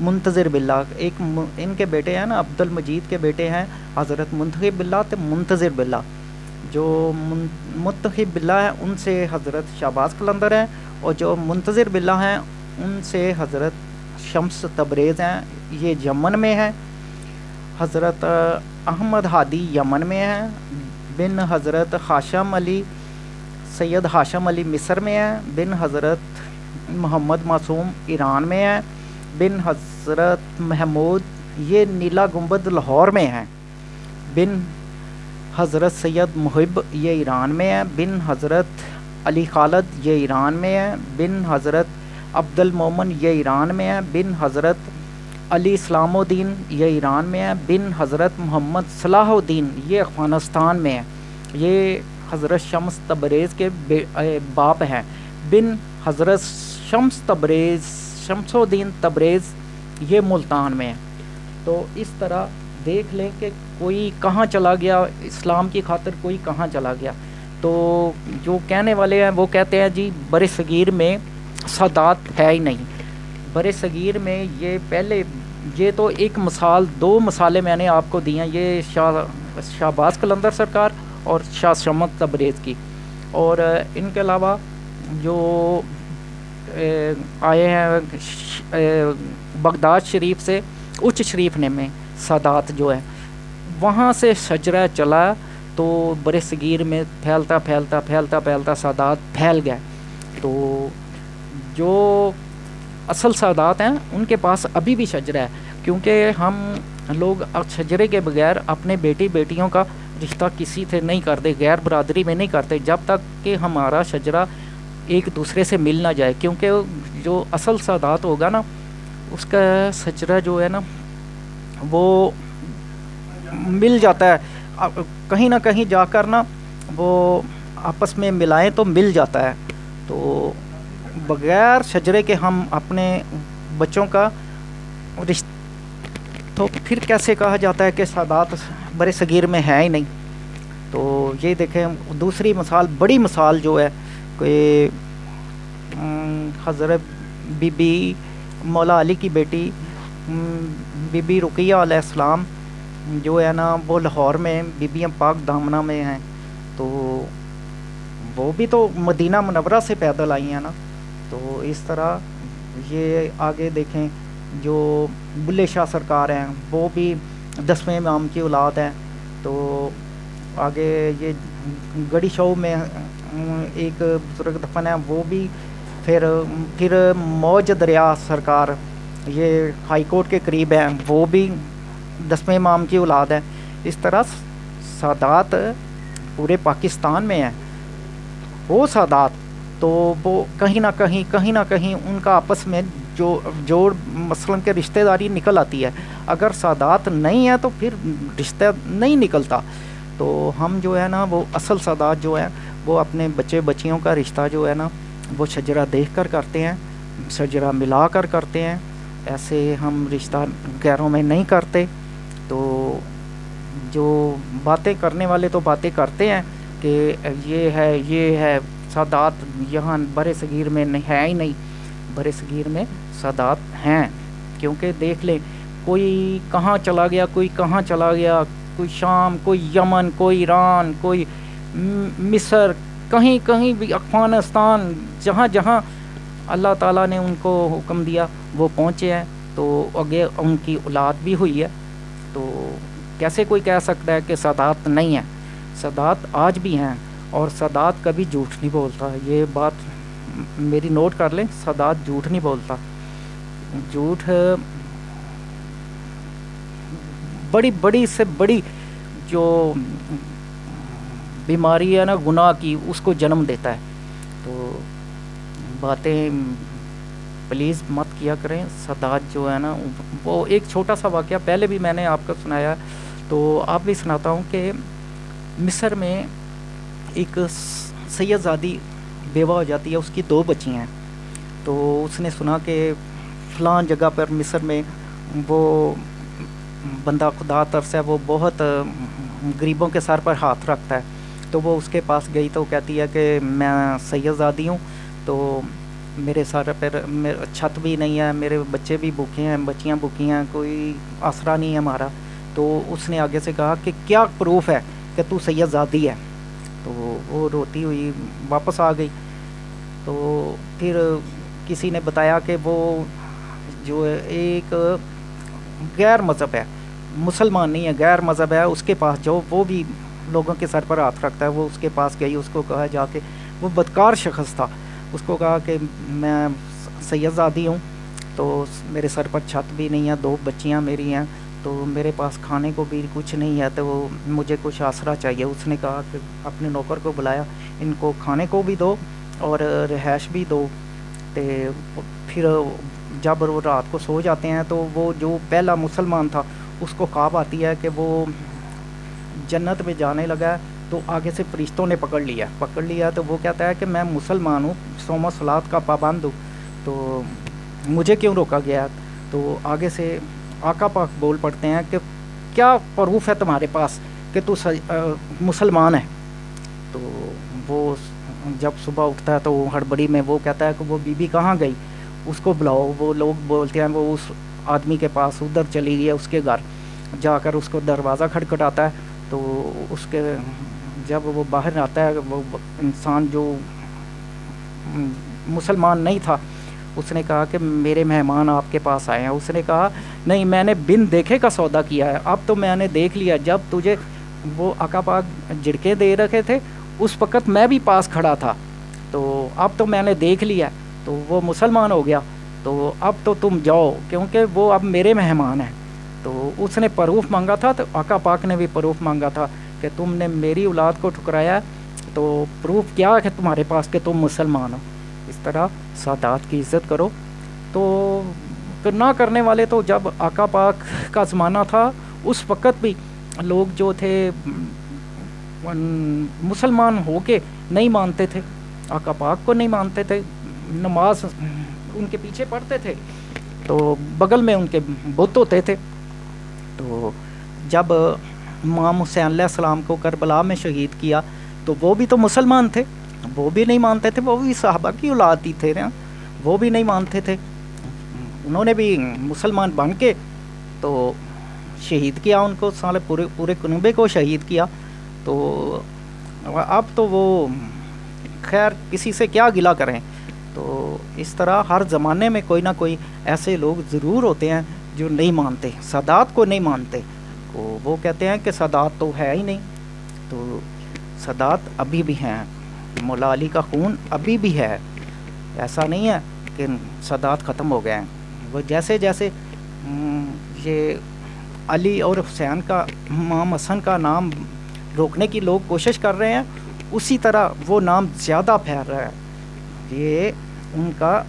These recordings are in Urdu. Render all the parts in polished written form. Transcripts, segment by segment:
منتظر باللہ، ایک ان کے بیٹے ہیں نا عبد المجید کے بیٹے ہیں حضرت منتخب باللہ تو منتظر باللہ. جو منتخب باللہ ہیں ان سے حضرت شہباز قلندر ہیں، اور جو منتظر باللہ ہیں ان سے حضرت شمس تبریز ہیں. یہ یمن میں ہیں. حضرت احمد ہادی یمن میں ہیں، بن حضرت ہاشم علی، سید ہاشم علی مصر میں ہیں، بن حضرت محمد معصوم ایران میں ہیں، بن حضرت محمود یہ نیلا گنبد لاہور میں ہیں، بن حضرت سید محب یہ ایران میں ہیں، بن حضرت علی خالد یہ ایران میں ہیں، بن حضرت عبد المومن یہ ایران میں ہیں، بن حضرت علی اسلام الدین یہ ایران میں ہیں، بن حضرت محمد صلاح الدین یہ افغانستان میں ہیں. یہ حضرت شمس تبریز کے باپ ہیں. بن حضرت شمس الدین تبریز یہ ملتان میں ہیں. تو اس طرح دیکھ لیں کہ کوئی کہاں چلا گیا، اسلام کی خاطر کوئی کہاں چلا گیا. تو جو کہنے والے ہیں وہ کہتے ہیں جی بر صغیر میں سادات ہے ہی نہیں. بر صغیر میں یہ پہلے یہ تو ایک مثال، دو مثالیں میں نے آپ کو دی ہیں، یہ شہباز قلندر سرکار اور شاہ شمس تبریز کی. اور ان کے علاوہ جو آئے ہیں بغداد شریف سے اچ شریف نے میں سادات جو ہے وہاں سے شجرہ چلا تو بر صغیر میں پھیلتا پھیلتا پھیلتا پھیلتا سادات پھیل گیا. تو جو اصل سادات ہیں ان کے پاس ابھی بھی شجرہ ہے، کیونکہ ہم لوگ شجرے کے بغیر اپنے بیٹی بیٹیوں کا رشتہ کسی سے نہیں کرتے، غیر برادری میں نہیں کرتے جب تک کہ ہمارا شجرہ ایک دوسرے سے مل نہ جائے. کیونکہ جو اصل سادات ہوگا نا اس کا شجرہ جو ہے نا وہ مل جاتا ہے، کہیں نہ کہیں جا کر نا وہ آپس میں ملائیں تو مل جاتا ہے. تو بغیر شجرے کے ہم اپنے بچوں کا رشتہ تو پھر کیسے کہا جاتا ہے کہ سادات بر صغیر میں ہے ہی نہیں. تو یہ دیکھیں دوسری مثال، بڑی مثال جو ہے کہ حضرت بی بی مولا علی کی بیٹی بی بی رقیہ علیہ السلام جو ہے نا وہ لاہور میں بیبیاں پاک دامنہ میں ہیں. تو وہ بھی تو مدینہ منورہ سے پیدل آئی ہیں نا. تو اس طرح یہ آگے دیکھیں جو بلے شاہ سرکار ہیں وہ بھی 10ویں امام کی اولاد ہیں. تو آگے یہ گڑی شو میں ایک بزرگ دفن ہے، وہ بھی پھر موج دریا سرکار یہ ہائی کورٹ کے قریب ہیں، وہ بھی 10ویں امام کی اولاد ہے. اس طرح سادات پورے پاکستان میں ہیں. وہ سادات تو وہ کہیں نہ کہیں ان کا آپس میں جوڑ مثلاً کہ رشتہ داری نکل آتی ہے. اگر سادات نہیں ہے تو پھر رشتہ نہیں نکلتا. تو ہم جو ہے نا وہ اصل سادات جو ہیں وہ اپنے بچے بچیوں کا رشتہ جو ہے نا وہ شجرہ دیکھ کر کرتے ہیں، شجرہ ملا کر کرتے ہیں. ایسے ہم رشتہ غیروں میں نہیں کرتے. تو جو باتیں کرنے والے تو باتیں کرتے ہیں کہ یہ ہے سادات یہاں بر صغیر میں ہے ہی نہیں. بر صغیر میں سادات ہیں. کیونکہ دیکھ لیں کوئی کہاں چلا گیا، کوئی کہاں چلا گیا، کوئی شام، کوئی یمن، کوئی ایران، کوئی مصر، کہیں بھی افغانستان، جہاں اللہ تعالیٰ نے ان کو حکم دیا وہ پہنچے ہیں. تو آگے ان کی اولاد بھی ہوئی ہے. تو کیسے کوئی کہہ سکتا ہے کہ سادات نہیں ہیں؟ سادات آج بھی ہیں، اور سادات کبھی جھوٹ نہیں بولتا. یہ بات میری نوٹ کر لیں، سادات جھوٹ نہیں بولتا. جھوٹ بڑی سے بڑی جو بیماری ہے نا گناہ کی، اس کو جنم دیتا ہے. تو باتیں پلیز مت کیا کریں. سادات جو ہے نا وہ ایک چھوٹا سا واقعہ پہلے بھی میں نے آپ کو سنایا، تو آپ بھی سناتا ہوں کہ مصر میں ایک سید زادی بیوہ ہو جاتی ہے، اس کی 2 بچی ہیں. تو اس نے سنا کہ فلاں جگہ پر مصر میں وہ بندہ خدا ترس ہے، وہ بہت غریبوں کے سر پر ہاتھ رکھتا ہے. تو وہ اس کے پاس گئی تو کہتی ہے کہ میں سید زادی ہوں، تو میرے سر پر چھت بھی نہیں ہے, میرے بچے بھی بھوکے ہیں, بچیاں بھوکی ہیں, کوئی آسرا نہیں ہے ہمارا. تو اس نے آگے سے کہا کہ کیا پروف ہے کہ تو سید زادی ہے. تو وہ روتی ہوئی واپس آ گئی. تو پھر کسی نے بتایا کہ وہ جو ایک غیر مذہب ہے, مسلمان نہیں ہے, غیر مذہب ہے, اس کے پاس جو وہ بھی لوگوں کے سر پر ہاتھ رکھتا ہے, وہ اس کے پاس گئی. اس کو کہا جا کے, وہ بدکار شخص تھا, اس کو کہا کہ میں سید زادی ہوں, تو میرے سر پر چھت بھی نہیں ہے, 2 بچیاں میری ہیں, تو میرے پاس کھانے کو بھی کچھ نہیں ہے, تو مجھے کچھ آسرا چاہیے. اس نے کہا کہ اپنے نوکر کو بلایا, ان کو کھانے کو بھی دو اور رہائش بھی دو. پھر جب وہ رات کو سو جاتے ہیں تو وہ جو پہلا مسلمان تھا اس کو خواب آتی ہے کہ وہ جنت میں جانے لگا ہے. تو آگے سے فرشتوں نے پکڑ لیا تو وہ کہتا ہے کہ میں مسلمان ہوں, صوم و صلات کا پابند ہوں, تو مجھے کیوں روکا گیا. تو آگے سے آقا پاک بول پڑتے ہیں کہ کیا پروف ہے تمہارے پاس کہ تو مسلمان ہے. تو وہ جب صبح اٹھتا ہے تو ہڑبڑی میں وہ کہتا ہے کہ وہ بی بی کہاں گئی, اس کو بلاؤ. وہ لوگ بولتے ہیں وہ اس آدمی کے پاس ادھر چلی گئی ہے, اس کے گھر جا کر اس کو دروازہ کھٹکھٹاتا ہے. تو اس کے جب وہ باہر آتا ہے, وہ انسان جو مسلمان نہیں تھا, اس نے کہا کہ میرے مہمان آپ کے پاس آئے ہیں. اس نے کہا نہیں, میں نے بن دیکھے کا سودا کیا ہے, اب تو میں نے دیکھ لیا. جب تجھے وہ آقا پاک جھڑکے دے رکھے تھے اس وقت میں بھی پاس کھڑا تھا, تو اب تو میں نے دیکھ لیا, تو وہ مسلمان ہو گیا. تو اب تو تم جاؤ کیونکہ وہ اب میرے مہمان ہیں. تو اس نے پروف مانگا تھا, تو آقا پاک نے بھی پروف مانگا تھا کہ تم نے میری اولاد کو ٹھکرایا, تو پروف کیا ہے تمہارے پاس کہ تم مسلمان ہو. اس طرح سادات کی عزت کرو. تو نہ کرنے والے تو جب آقا پاک کا زمانہ تھا اس وقت بھی لوگ جو تھے مسلمان ہو کے نہیں مانتے تھے, آقا پاک کو نہیں مانتے تھے, نماز ان کے پیچھے پڑھتے تھے, تو بغل میں ان کے بت ہوتے تھے. تو جب امام حسین علیہ السلام کو کربلا میں شہید کیا تو وہ بھی تو مسلمان تھے, وہ بھی نہیں مانتے تھے, وہ بھی صحابہ کی اولاد ہی تھے نا, وہ بھی نہیں مانتے تھے. انہوں نے بھی مسلمان بن کے تو شہید کیا ان کو, سارے پورے کنبے کو شہید کیا. تو اب تو وہ خیر کسی سے کیا گلہ کریں. تو اس طرح ہر زمانے میں کوئی نہ کوئی ایسے لوگ ضرور ہوتے ہیں جو نہیں مانتے, سادات کو نہیں مانتے. وہ کہتے ہیں کہ سادات تو ہے ہی نہیں. تو سادات ابھی بھی ہیں, مولا علی کا خون ابھی بھی ہے, ایسا نہیں ہے کہ سادات ختم ہو گئے ہیں. وہ جیسے جیسے یہ علی اور حسین کا, امام حسن کا نام روکنے کی لوگ کوشش کر رہے ہیں, اسی طرح وہ نام زیادہ پھیل رہا ہے. یہ ان کا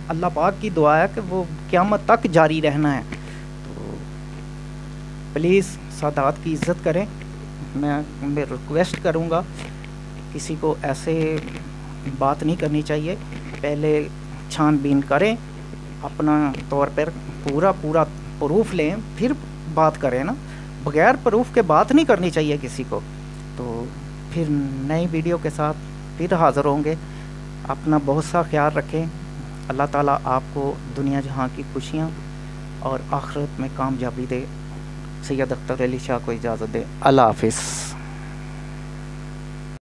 اللہ پاک کی دعا ہے کہ وہ قیامت تک جاری رہنا ہے. تو پلیز سادات کی عزت کریں. میں ریکویسٹ کروں گا, کسی کو ایسے بات نہیں کرنی چاہیے. پہلے چھان بین کریں, اپنا طور پر پورا پروف لیں, پھر بات کریں نا. بغیر پروف کے بات نہیں کرنی چاہیے کسی کو. تو پھر نئی ویڈیو کے ساتھ پھر حاضر ہوں گے. اپنا بہت سا خیال رکھیں. اللہ تعالیٰ آپ کو دنیا جہاں کی خوشیاں اور آخرت میں کامیابی دے. سید اختر علی شاہ کو اجازت دے. اللہ حافظ.